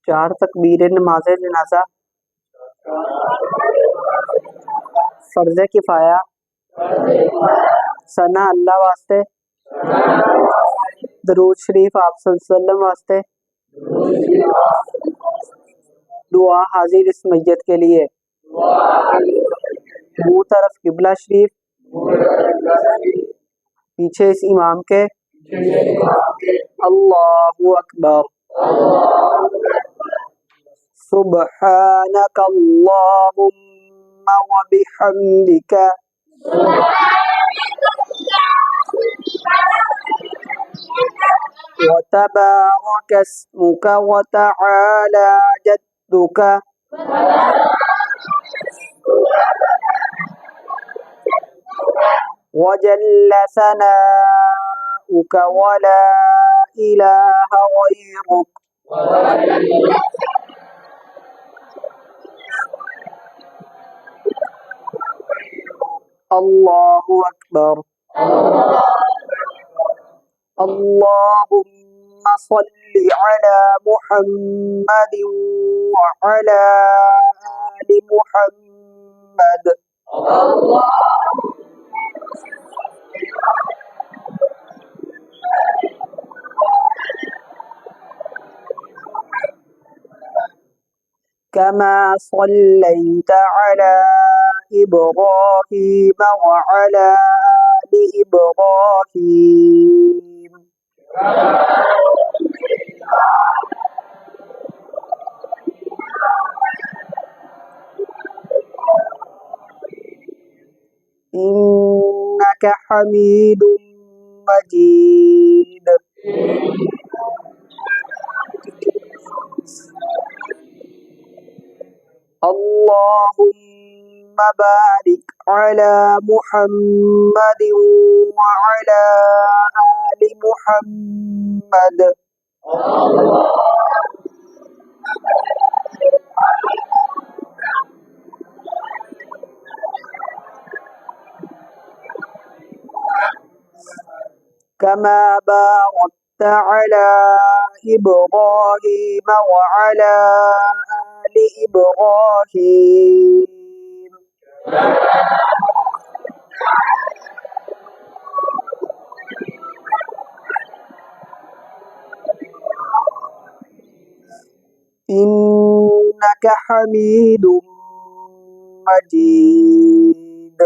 4 तकबीरें नमाज जनाजा, फर्ज किफाया, सना अल्लाह वास्ते, दरूद शरीफ आप सल्लल्लाहु अलैहि वसल्लम वास्ते, दुआ हाजिर इस मैयत के लिए, मुंह तरफ किबला शरीफ, पीछे इस इमाम के, अल्लाहु अकबर। सुब्हानक अल्लाहुम्मा व बिहम्दिका व तबारक अस्मुका व तआला जद्दुका व जल्ल सनाउका व ला इलाहा गैरुक। अल्लाहु अकबर। अल्लाहुम्मा सल्लि अला मुहम्मदिन व अला आलि मुहम्मद। कमा सल्लैत अला इब्राहीम व अला आलि इब्राहीम। इन्नका हमीदुम मजीद। अल्लाहुम्मा बारिक अला मुहम्मदिन व अला आलि मुहम्मद। कमा बारकत अला इब्राहीम व अला आलि इब्राहीम। इन्नका हमीदुम मजीद।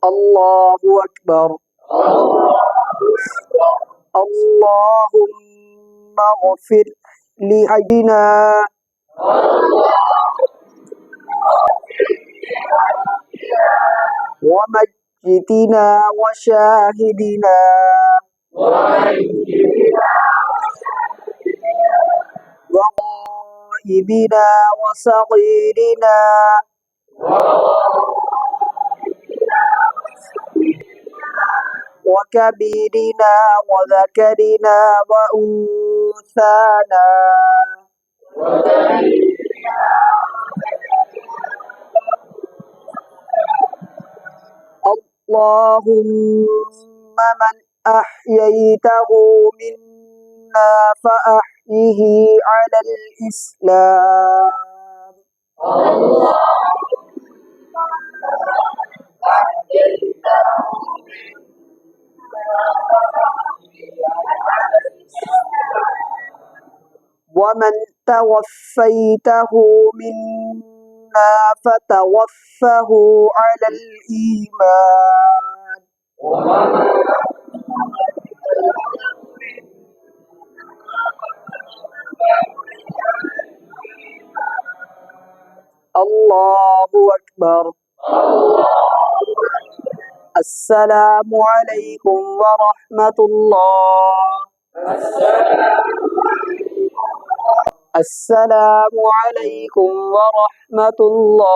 अल्लाहु अकबर। अल्लाहुम्मा गफिर लिअजना व मय्यितिना व शाहिदिना व गाइबिना व सगीरिना व कबीरिना व ज़करिना व उन्साना अल्लाहुम्मा मन अह्यैतहु मिन्ना फ़अह्यिही अलल इस्लाम। वमन तवफ़्फ़ैतहु मिन्ना फ़तवफ़्फ़हु अलल ईमान। अल्लाहु अकबर। अस्सलामु अलैकुम व रहमतुल्लाह। अस्सलामु अलैकुम व रहमतुल्लाह।